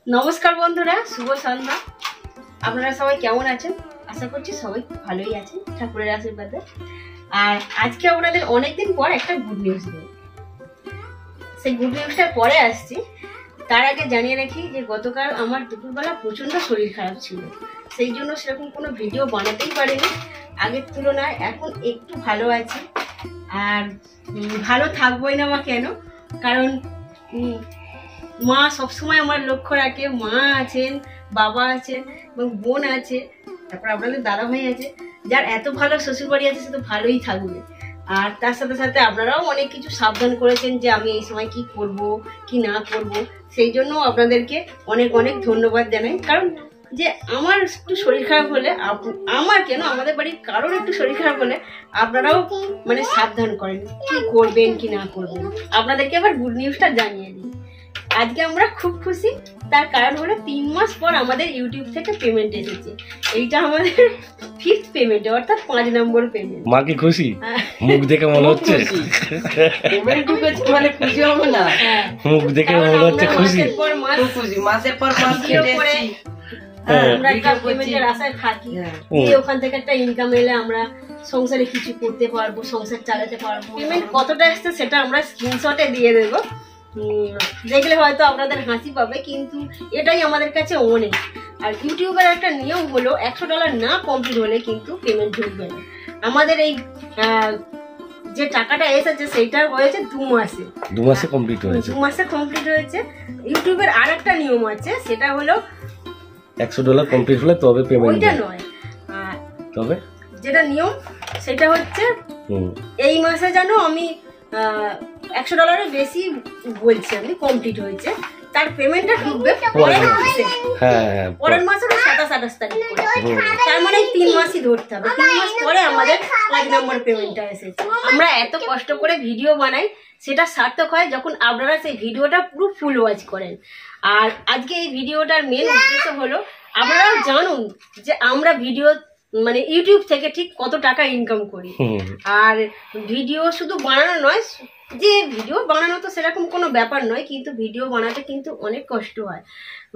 নমস্কার বন্ধুরা, শুভ সন্ধ্যা। আপনারা সবাই কেমন আছেন? আশা করছি সবাই ভালোই আছেন ঠাকুরের আশীর্বাদে। আর আজকে আপনাদের অনেকদিন পর একটা গুড নিউজ দেব। সেই গুড নিউজটার পরে আসছি। তার আগে জানিয়ে রাখি যে গতকাল আমার দুপুরবেলা প্রচন্ড শরীর খারাপ ছিল, সেই জন্য সেরকম কোনো ভিডিও বানাতেই পারিনি। আগের তুলনায় এখন একটু ভালো আছি, আর ভালো থাকবোই না বা কেন, কারণ মা সবসময় আমার লক্ষ্য রাখে। মা আছেন, বাবা আছেন এবং বোন আছে, তারপর আপনাদের দাদা ভাই আছে। যার এত ভালো শ্বশুর বাড়ি আছে সে তো ভালোই থাকবে। আর তার সাথে সাথে আপনারাও অনেক কিছু সাবধান করেছেন যে আমি এই সময় কি করব কি না করব, সেই জন্য আপনাদেরকে অনেক অনেক ধন্যবাদ জানাই। কারণ যে আমার একটু শরীর খারাপ হলে, আমার কেন আমাদের বাড়ির কারোর একটু শরীর খারাপ হলে আপনারাও মানে সাবধান করেন কি করবেন কি না করবেন। আপনাদেরকে আবার গুড নিউজটা জানিয়ে দিই। আজকে আমরা খুব খুশি, তার কারণ হলো 3 মাস পর আমাদের ইউটিউব থেকে পেমেন্ট এসেছে। এইটা আমাদের 5th পেমেন্ট, অর্থাৎ 5 নম্বর পেমেন্ট। মা কি খুশি? মুখ দেখে মনে হচ্ছে পেমেন্ট ঢুকেছে মানে খুশি হবে না? মুখ দেখে মনে হচ্ছে খুশি। মাসের পর মাস কেটেছি, আমরা একটা পেমেন্টের আশায় থাকি যে ওখান থেকে একটা ইনকাম এলে আমরা সংসারে কিছু করতে পারবো, সংসার চালাতে পারবো। পেমেন্ট কতটা আসছে সেটা আমরা স্ক্রিনশটে দিয়ে দেবো, দেখলে হয়তো আপনাদের হাসি পাবে, কিন্তু এটাই আমাদের কাছে অনেক। আর ইউটিউবের একটা নিয়ম হলো $100 না কমপ্লিট হলে কিন্তু পেমেন্ট ঢুকবে না। আমাদের এই যে টাকাটা এসেছে সেটা হয়েছে 2 মাসে। 2 মাসে কমপ্লিট হয়েছে। 2 মাসে কমপ্লিট হয়েছে। ইউটিউবের আর একটা নিয়ম আছে, সেটা হলো $100 কমপ্লিট হলে তবে পেমেন্ট। ওইটা নয়, তবে যেটা নিয়ম সেটা হচ্ছে এই মাসে জানো আমি $100 বেশি বলছি আমি কমপ্লিট হয়েছে, তার পেমেন্টটা ঢুকবে পরের মাসে। পরের মাসের 27-28 তারিখ করে। তার মানে 3 মাসই ধরতে হবে। 3 মাস পরে আমাদের 5 নম্বর পেমেন্টটা এসেছে। আমরা এত কষ্ট করে ভিডিও বানাই, সেটা সার্থক হয় যখন আপনারা সেই ভিডিওটা পুরো ফুল ওয়াচ করেন। আর আজকে এই ভিডিওটার মেন উদ্দেশ্য হলো আপনারাও জানুন যে আমরা ভিডিও মানে ইউটিউব থেকে ঠিক কত টাকা ইনকাম করি। আর ভিডিও শুধু বানানো নয়, যে ভিডিও বানানো তো সেরকম কোনো ব্যাপার নয়, কিন্তু ভিডিও বানাতে কিন্তু অনেক কষ্ট হয়।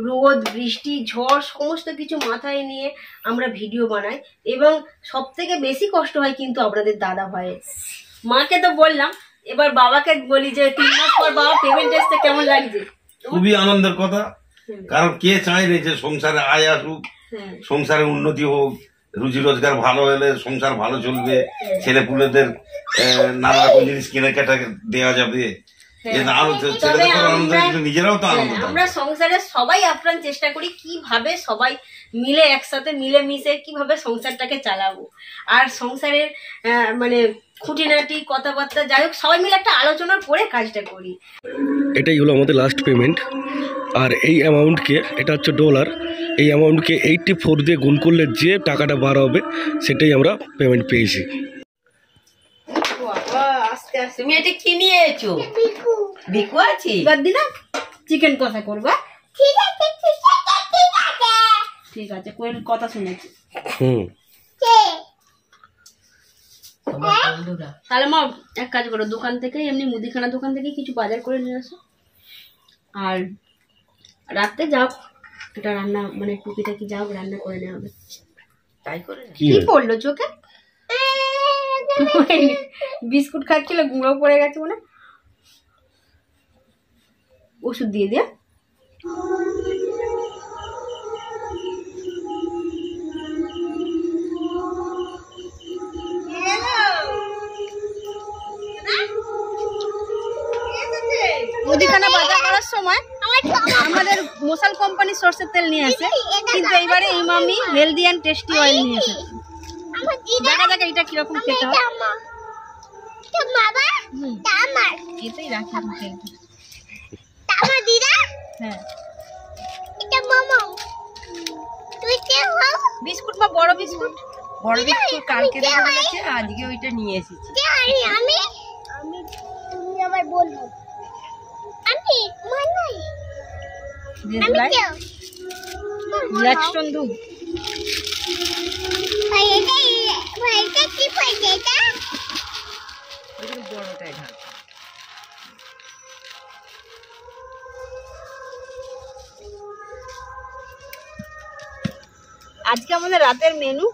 রোদ বৃষ্টি ঝড় সমস্ত কিছু মাথায় নিয়ে আমরা ভিডিও বানাই, এবং সব থেকে বেশি কষ্ট হয় কিন্তু আপনাদের দাদা ভাইয়ের। মাকে তো বললাম, এবার বাবাকে বলি যে 3 মাস পর বাবা পেমেন্ট এসছে, কেমন লাগছে? খুবই আনন্দের কথা, কারণ কে চায় না যে সংসারে আয় আসুক, সংসারে উন্নতি হোক, রুজি রোজগার ভালো হলে সংসার ভালো চলবে, ছেলে পুলেদের নানা রকম জিনিস কেনাকাটা দেওয়া যাবে। নিজেরাও তো আনন্দ। আমরা সংসারে সবাই আপ্রাণ চেষ্টা করি কিভাবে সবাই মিলে একসাথে মিলেমিশে কিভাবে সংসারটাকে চালাবো। আর সংসারের মানে খুঁটিনাটি কথাবার্তা যাই হোক সবাই মিলে একটা আলোচনা করে কাজটা করি। এটাই হলো আমাদের লাস্ট পেমেন্ট। আর এই অ্যামাউন্টকে, এটা হচ্ছে $, এই অ্যামাউন্টকে 84 দিয়ে গুণ করলে যে টাকাটা বার হবে সেটাই আমরা পেমেন্ট পেয়েছি। তুমি এটা কি নিয়ে এসো? বিকু আছে, এবার দিলাম চিকেন কষা করবা। ঠিক আছে, কোয়েল কথা শুনেছি। তাহলে মা এক কাজ করো, দোকান থেকে এমনি মুদিখানা দোকান থেকে কিছু বাজার করে নিয়ে আসো, আর রাতে যাও এটা রান্না মানে টুকিটাকি যাও রান্না করে নেওয়া হবে। তাই করে কি পড়লো চোখে? বিস্কুট খাচ্ছিল, গুঁড়ো পড়ে গেছে মনে, ওষুধ দিয়ে দিয়ে। মুদিখানা বাজার করার সময় আমাদের মশাল কোম্পানির সরষের তেল নিয়ে আসে, কিন্তু এইবারে এই মামি হেলদি অ্যান্ড টেস্টি অয়েল নিয়ে এসেছে। দেখা যাক এটা কিরকম খেতে হয়। এতেই রাখি আমি তেলটা। হ্যাঁ, বিস্কুট বা বড় বিস্কুট? বড় বিস্কুট কালকে দিয়ে বলেছে, আজকে ওইটা নিয়ে এসেছি। আমি তুমি আবার বলবো আমি মানাই রিয়াকশন দু ভাই এটা কি পাইছে? এটা বড়টাই ঢাল। আজকে আমাদের রাতের মেনু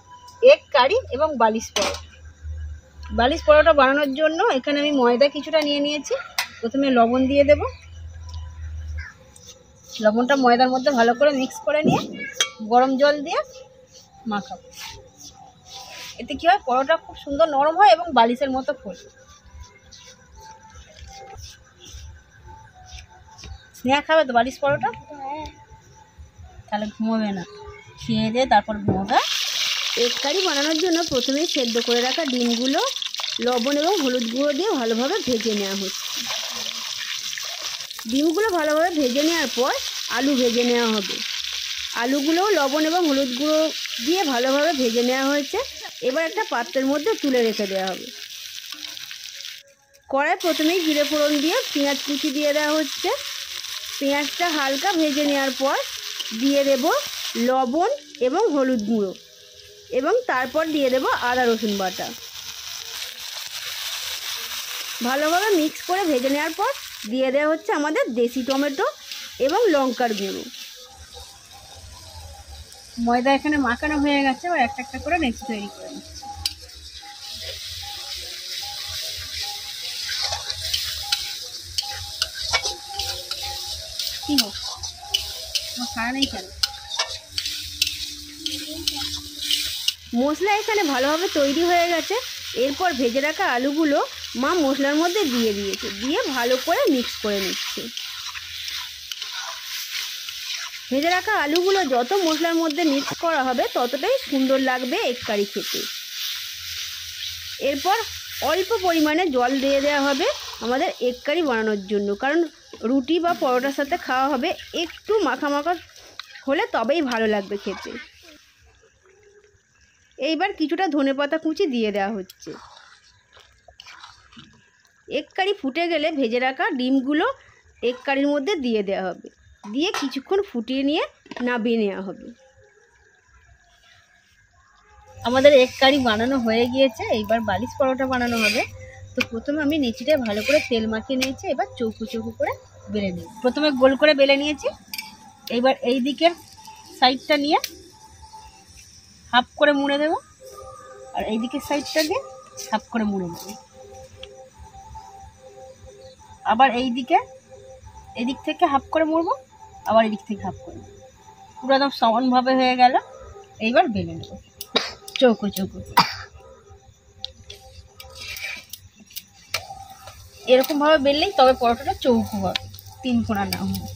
এগ কারি এবং বালিশ পরোটা। বালিশ পরোটা বানানোর জন্য এখানে আমি ময়দা কিছুটা নিয়ে নিয়েছি। প্রথমে লবণ দিয়ে দেব। লবণটা ময়দার মধ্যে ভালো করে মিক্স করে নিয়ে গরম জল দিয়ে মাখাবো। এতে কি হয়, পরোটা খুব সুন্দর নরম হয় এবং বালিশের মতো ফোলে। স্নেহা খাবে তো বালিশ পরোটা? তাহলে ঘুমোবে না, খেয়ে দিয়ে তারপর ঘুমোবে। এগ কারি বানানোর জন্য প্রথমেই সেদ্ধ করে রাখা ডিমগুলো লবণ এবং হলুদ গুঁড়ো দিয়ে ভালোভাবে ভেজে নেওয়া হচ্ছে। ডিমগুলো ভালোভাবে ভেজে নেওয়ার পর আলু ভেজে নেওয়া হবে। আলুগুলোও লবণ এবং হলুদ গুঁড়ো দিয়ে ভালোভাবে ভেজে নেওয়া হয়েছে। এবার একটা পাত্রের মধ্যে তুলে রেখে দেওয়া হবে। কড়াই প্রথমেই জিরে ফোড়ন দিয়ে পেঁয়াজ কুচি দিয়ে দেওয়া হচ্ছে। পেঁয়াজটা হালকা ভেজে নেওয়ার পর দিয়ে দেব লবণ এবং হলুদ গুঁড়ো এবং তারপর দিয়ে দেব আদা রসুন বাটা। ভালোভাবে মিক্স করে ভেজে নেওয়ার পর দিয়ে দেওয়া হচ্ছে আমাদের দেশি টমেটো এবং লঙ্কার গুঁড়ো। ময়দা এখানে মাখানো হয়ে গেছে, এবার একটা একটা করে নেক্সট তৈরি করে নিচ্ছি। কি হোক খাওয়া নেই কেন? মশলা এখানে ভালোভাবে তৈরি হয়ে গেছে। এরপর ভেজে রাখা আলুগুলো মা মশলার মধ্যে দিয়ে দিয়েছে, দিয়ে ভালো করে মিক্স করে নিচ্ছে। ভেজে রাখা আলুগুলো যত মশলার মধ্যে মিক্স করা হবে ততটাই সুন্দর লাগবে এগ কারি খেতে। এরপর অল্প পরিমাণে জল দিয়ে দেওয়া হবে আমাদের এগ কারি বানানোর জন্য, কারণ রুটি বা পরোটার সাথে খাওয়া হবে। একটু মাখা মাখা হলে তবেই ভালো লাগবে খেতে। এইবার কিছুটা ধনেপাতা কুচি দিয়ে দেওয়া হচ্ছে। এগ কারি ফুটে গেলে ভেজে রাখা ডিমগুলো এগ কারির মধ্যে দিয়ে দেওয়া হবে, দিয়ে কিছুক্ষণ ফুটিয়ে নিয়ে নামিয়ে নেওয়া হবে। আমাদের এগ কারি বানানো হয়ে গিয়েছে। এইবার বালিশ পরোটা বানানো হবে। তো প্রথমে আমি নিচিটায় ভালো করে তেল মাখিয়ে নিয়েছি। এবার চৌকো চৌকো করে বেলে নিই। প্রথমে গোল করে বেলে নিয়েছি। এইবার এই দিকের সাইডটা নিয়ে হাফ করে মুড়ে দেবো, আর এই দিকের সাইডটা দিয়ে হাফ করে মুড়ে দেবো। আবার এই দিক থেকে হাফ করে মুড়বো, আবার এদিক থেকে হাফ করে মুড়বো। পুরো একদম সমানভাবে হয়ে গেল। এইবার বেলে নেব চৌকো চৌকো। এরকম ভাবে বেললেই তবে পরোটাটা চৌকো হবে, তিন কোণা না হবে।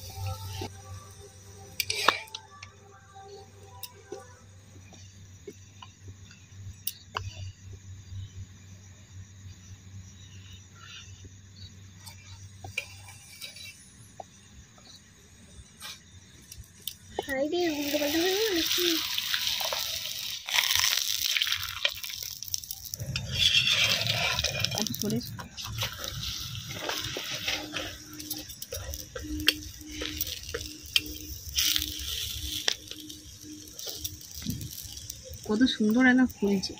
কত সুন্দর একদম ফুলছে।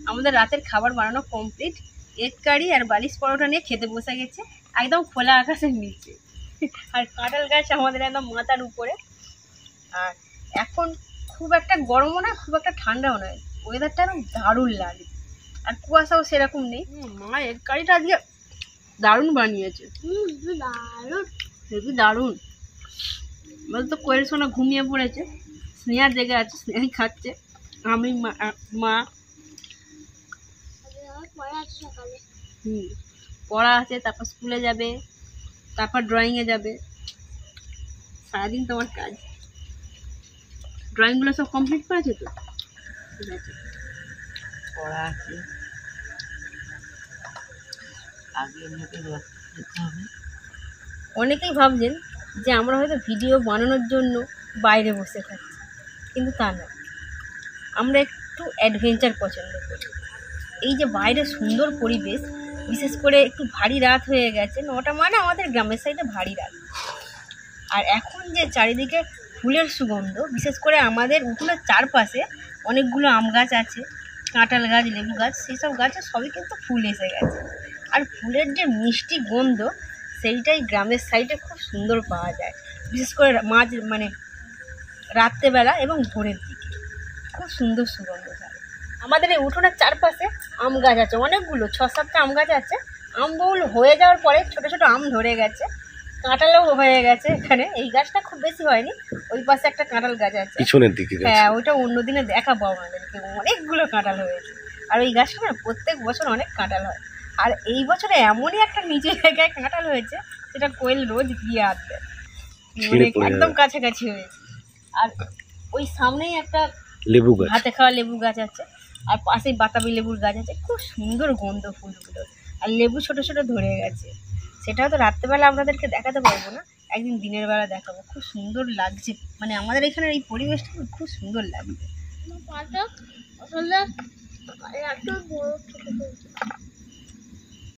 আমাদের রাতের খাবার বানানো কমপ্লিট। এগ কারি আর বালিশ পরোটা নিয়ে খেতে বসে গেছে একদম খোলা আকাশের নিচে। আর কাঁঠাল গাছ আমাদের একদম মাথার উপরে। আর এখন খুব একটা গরমও না, খুব একটা ঠান্ডাও নয়, ওয়েদারটা একদম দারুণ লাগে। আর কুয়াশাও সেরকম নেই। মা এগ কারিটা আজকে দারুণ বানিয়েছে, হেবি দারুণ। বল তো কোয়েল সোনা ঘুমিয়ে পড়েছে, স্নেহা জেগে আছে, স্নেহাই খাচ্ছে। আমি মা পড়া আছে, তারপর স্কুলে যাবে, তারপর ড্রয়িংয়ে যাবে। সারাদিন তোমার কাজ। ড্রয়িংগুলো সব কমপ্লিট করেছে তো? ঠিক আছে, পড়া আছে, আগে এমনিতে দেখতে হবে। অনেকেই ভাবছেন যে আমরা হয়তো ভিডিও বানানোর জন্য বাইরে বসে থাকি, কিন্তু তা না, আমরা একটু অ্যাডভেঞ্চার পছন্দ করি। এই যে বাইরে সুন্দর পরিবেশ, বিশেষ করে একটু ভারী রাত হয়ে গেছে, 9টা মানে আমাদের গ্রামের সাইডে ভারী রাত। আর এখন যে চারিদিকে ফুলের সুগন্ধ, বিশেষ করে আমাদের উঠোনের চারপাশে অনেকগুলো আম গাছ আছে, কাঁঠাল গাছ, লেবু গাছ, সেসব গাছে সবই কিন্তু ফুল এসে গেছে। আর ফুলের যে মিষ্টি গন্ধ, সেইটাই গ্রামের সাইডে খুব সুন্দর পাওয়া যায়, বিশেষ করে মানে রাত্রেবেলা এবং ভোরের দিকে খুব সুন্দর সুগন্ধ ছাড়ে। আমাদের এই উঠোনের চারপাশে আম গাছ আছে অনেকগুলো, 6-7টা আম গাছ আছে। আম বউল হয়ে যাওয়ার পরে ছোট ছোট আম ধরে গেছে, কাঁঠালও হয়ে গেছে। এখানে এই গাছটা খুব বেশি হয়নি, ওই পাশে একটা কাঁঠাল গাছ আছে পিছনের দিকে গাছ। হ্যাঁ, ওইটা অন্যদিনে দেখাবো আপনাদেরকে। অনেকগুলো কাঁঠাল হয়েছে, আর ওই গাছটা না প্রত্যেক বছর অনেক কাঁঠাল হয়। আর এই বছরে এমনই একটা নিচে জায়গায় কাঁঠাল হয়েছে, সেটা কোয়েল রোজ গিয়ে আসবে, মানে একদম কাছাকাছি হয়েছে। আর ওই সামনেই একটা লেবু গাছ, হাতে খাওয়া লেবু গাছ আছে, আর পাশেই বাতাবি লেবুর গাছ আছে, খুব সুন্দর গন্ধ ফুলগুলো। আর লেবু ছোট ছোট ধরে গেছে, সেটাও তো রাত্রেবেলা আপনাদেরকে দেখাতে পারবো না, একদিন দিনের বেলা দেখাবো। খুব সুন্দর লাগছে, মানে আমাদের এখানের এই পরিবেশটা খুব সুন্দর লাগছে।